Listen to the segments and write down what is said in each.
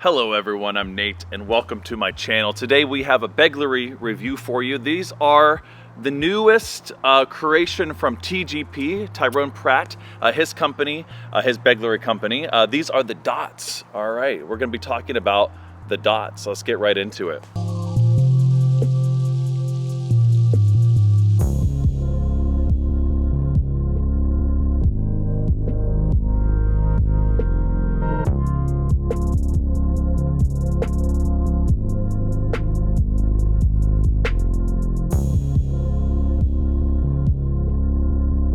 Hello everyone, I'm Nate and welcome to my channel. Today we have a Begleri review for you. These are the newest creation from TGP, Tyrone Pratt, his company, his Begleri company. These are the dots. All right, we're gonna be talking about the dots. Let's get right into it.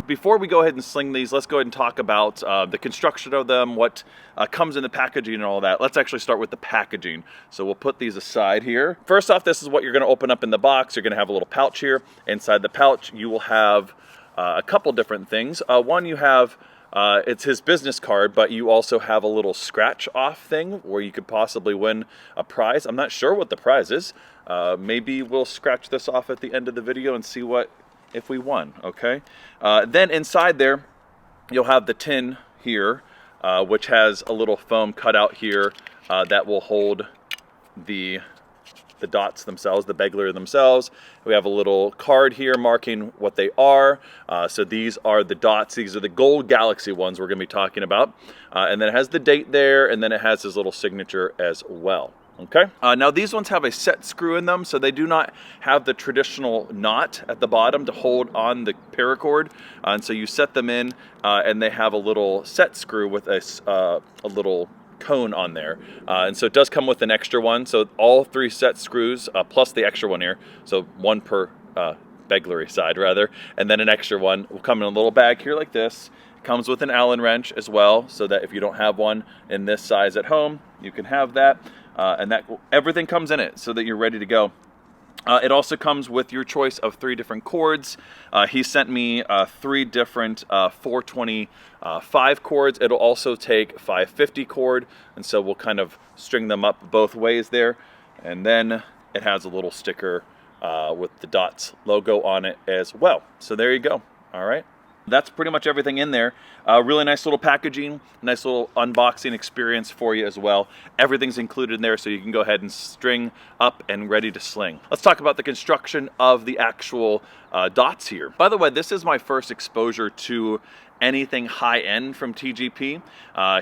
Before we go ahead and sling these, let's go ahead and talk about the construction of them, what comes in the packaging and all that. Let's actually start with the packaging. So we'll put these aside here. First off, this is what you're gonna open up in the box. You're gonna have a little pouch here. Inside the pouch, you will have a couple different things. One, you have, it's his business card, but you also have a little scratch off thing where you could possibly win a prize. I'm not sure what the prize is. Maybe we'll scratch this off at the end of the video and see if we won, okay? Then inside there, you'll have the tin here, which has a little foam cutout here that will hold the dots themselves, the Begleri themselves. We have a little card here marking what they are. So these are the dots. These are the gold galaxy ones we're gonna be talking about. And then it has the date there, and then it has his little signature as well. Okay. Now these ones have a set screw in them, so they do not have the traditional knot at the bottom to hold on the paracord. And so you set them in, and they have a little set screw with a little cone on there. And so it does come with an extra one. So all three set screws plus the extra one here. So one per Begleri side rather, and then an extra one will come in a little bag here like this. Comes with an Allen wrench as well, so that if you don't have one in this size at home, you can have that. And that everything comes in it so that you're ready to go. It also comes with your choice of 3 different cords. He sent me 3 different 425 cords. It'll also take 550 cord, and so we'll kind of string them up both ways there. And then it has a little sticker with the dots logo on it as well. So there you go. All right. That's pretty much everything in there. Really nice little packaging, nice little unboxing experience for you as well. Everything's included in there, so you can go ahead and string up and ready to sling. Let's talk about the construction of the actual dots here. By the way, this is my first exposure to anything high-end from TGP.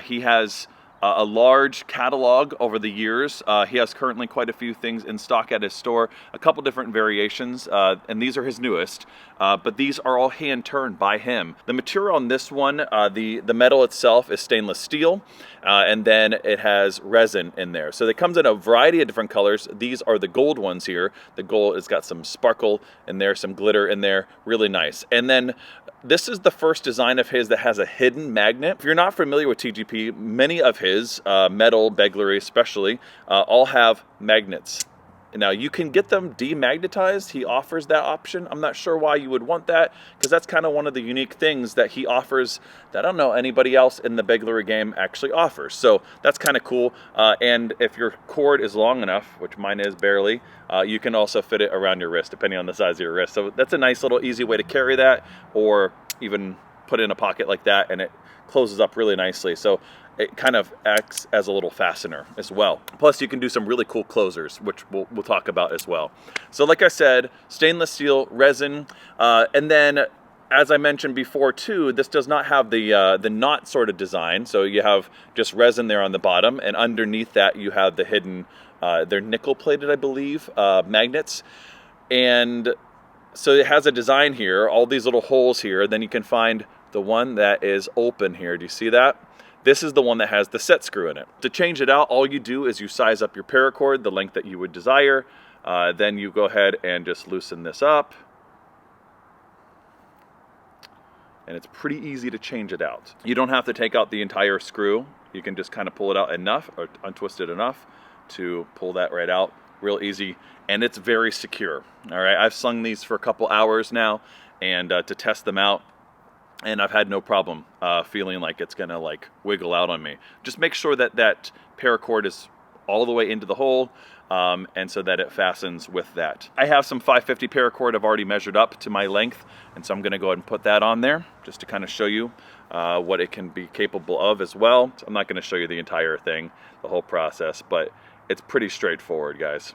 He has a large catalog over the years. He has currently quite a few things in stock at his store, a couple different variations, and these are his newest, but these are all hand turned by him. The material on this one, the metal itself is stainless steel, and then it has resin in there. So it comes in a variety of different colors. These are the gold ones here. The gold has got some sparkle in there, some glitter in there, really nice. And then this is the first design of his that has a hidden magnet. If you're not familiar with TGP, many of his metal, Begleri especially, all have magnets. Now you can get them demagnetized. He offers that option. I'm not sure why you would want that, because that's kind of one of the unique things that he offers that I don't know anybody else in the Begleri game actually offers. So that's kind of cool. And if your cord is long enough, which mine is barely, you can also fit it around your wrist, depending on the size of your wrist. So that's a nice little easy way to carry that, or even put it in a pocket like that, and it closes up really nicely. So it kind of acts as a little fastener as well. Plus you can do some really cool closers, which we'll talk about as well. So like I said, stainless steel, resin, and then as I mentioned before too, this does not have the knot sort of design. So you have just resin there on the bottom, and underneath that you have the hidden, they're nickel plated, I believe, magnets. And so it has a design here, all these little holes here. Then you can find the one that is open here. Do you see that? This is the one that has the set screw in it. To change it out, all you do is you size up your paracord, the length that you would desire. Then you go ahead and just loosen this up. And it's pretty easy to change it out. You don't have to take out the entire screw. You can just kind of pull it out enough, or untwist it enough to pull that right out. Real easy, and it's very secure. All right, I've slung these for a couple hours now, and to test them out, and I've had no problem feeling like it's gonna like wiggle out on me. Just make sure that that paracord is all the way into the hole, and so that it fastens with that. I have some 550 paracord I've already measured up to my length, and so I'm going to go ahead and put that on there just to kind of show you what it can be capable of as well. So I'm not going to show you the entire thing, the whole process, but it's pretty straightforward, guys.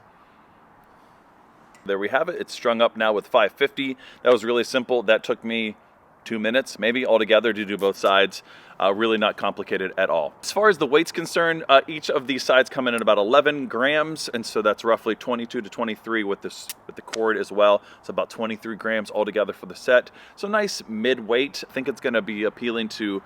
There we have it. It's strung up now with 550. That was really simple. That took me 2 minutes maybe altogether to do both sides. Really not complicated at all. As far as the weight's concerned, each of these sides come in at about 11 grams, and so that's roughly 22 to 23 with the cord as well. So about 23 grams altogether for the set. So nice mid-weight. I think it's going to be appealing to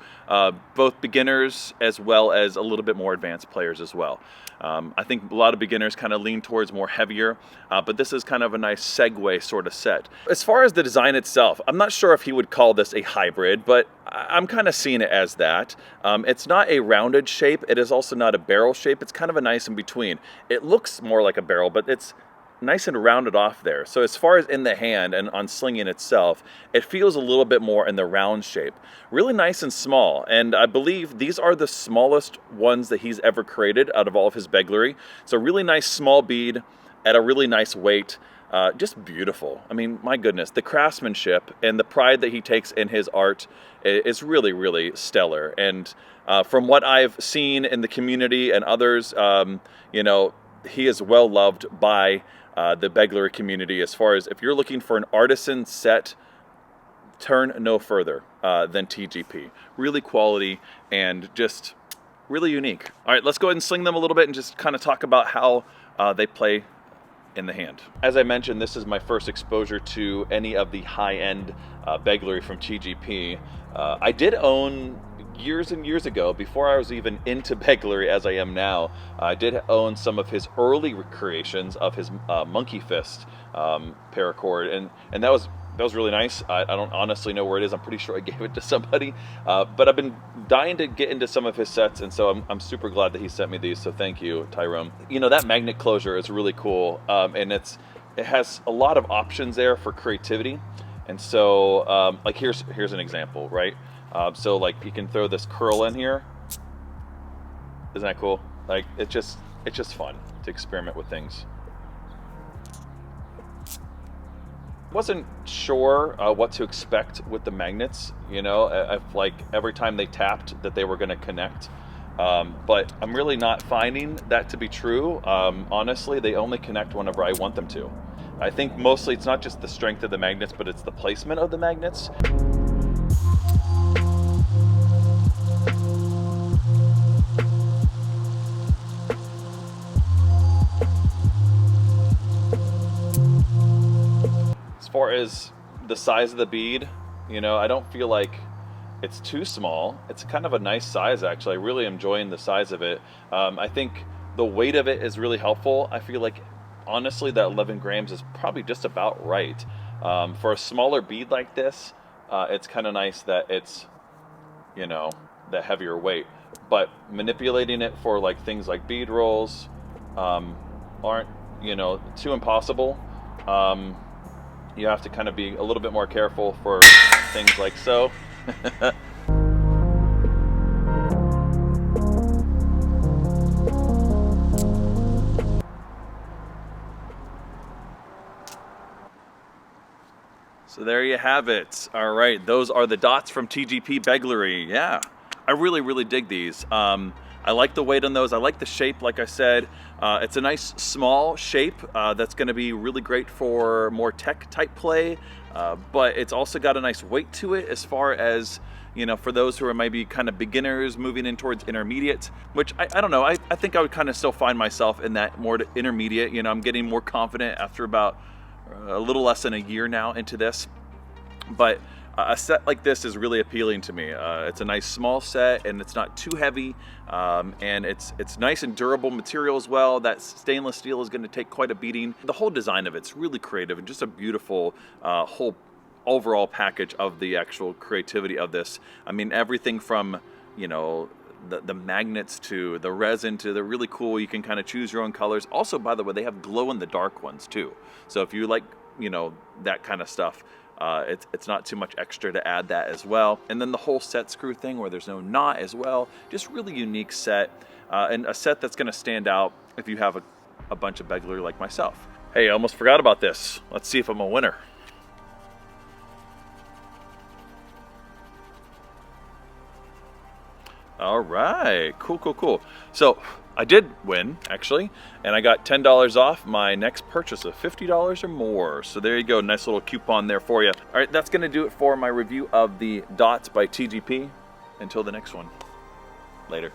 both beginners as well as a little bit more advanced players as well. I think a lot of beginners kind of lean towards more heavier, but this is kind of a nice segue sort of set. As far as the design itself, I'm not sure if he would call this a hybrid, but I'm kind of seeing it as that. It's not a rounded shape. It is also not a barrel shape. It's kind of a nice in between. It looks more like a barrel, but it's nice and rounded off there. So as far as in the hand and on slinging itself, it feels a little bit more in the round shape. Really nice and small, and I believe these are the smallest ones that he's ever created out of all of his Begleri. So really nice small bead at a really nice weight. Just beautiful. I mean, my goodness, the craftsmanship and the pride that he takes in his art is really, really stellar. And from what I've seen in the community and others, you know, he is well loved by the Begleri community. As far as if you're looking for an artisan set, turn no further than TGP. Really quality and just really unique. All right, let's go ahead and sling them a little bit and just kind of talk about how they play in the hand. As I mentioned, this is my first exposure to any of the high-end Begleri from TGP. I did own years and years ago, before I was even into Begleri as I am now, I did own some of his early creations of his Monkey Fist paracord, and that was really nice. I don't honestly know where it is. I'm pretty sure I gave it to somebody, but I've been dying to get into some of his sets, and so I'm super glad that he sent me these, so thank you, Tyrone. You know, that magnet closure is really cool, and it has a lot of options there for creativity, and so like here's an example, right? So like you can throw this curl in here. Isn't that cool? Like it's just fun to experiment with things. Wasn't sure what to expect with the magnets, you know, like every time they tapped that they were going to connect, but I'm really not finding that to be true. Honestly, they only connect whenever I want them to. I think mostly it's not just the strength of the magnets, but it's the placement of the magnets. As far as the size of the bead, you know, I don't feel like it's too small. It's kind of a nice size, actually. I really enjoying the size of it. I think the weight of it is really helpful. I feel like, honestly, that 11 grams is probably just about right. For a smaller bead like this, it's kind of nice that it's, you know, the heavier weight. But manipulating it for like things like bead rolls aren't, you know, too impossible. You have to kind of be a little bit more careful for things like so. So there you have it. All right, those are the dots from TGP Begleri. Yeah, I really, really dig these. I like the weight on those. I like the shape, like I said. It's a nice small shape that's going to be really great for more tech type play, but it's also got a nice weight to it as far as, you know, for those who are maybe kind of beginners moving in towards intermediate, which I don't know. I think I would kind of still find myself in that more intermediate. You know, I'm getting more confident after about a little less than a year now into this, but a set like this is really appealing to me. It's a nice small set, and it's not too heavy, and it's nice and durable material as well. That stainless steel is going to take quite a beating. The whole design of it's really creative and just a beautiful whole overall package of the actual creativity of this. I mean, everything from, you know, the magnets to the resin to the really cool, you can kind of choose your own colors. Also, by the way, they have glow in the dark ones too. So if you like, you know, that kind of stuff, It's not too much extra to add that as well. And then the whole set screw thing where there's no knot as well. Just really unique set, and a set that's gonna stand out if you have a bunch of Begleri like myself. Hey, I almost forgot about this. Let's see if I'm a winner. All right, cool. So I did win, actually, and I got $10 off my next purchase of $50 or more. So there you go, nice little coupon there for you. All right, that's gonna do it for my review of the Dots by TGP. Until the next one, later.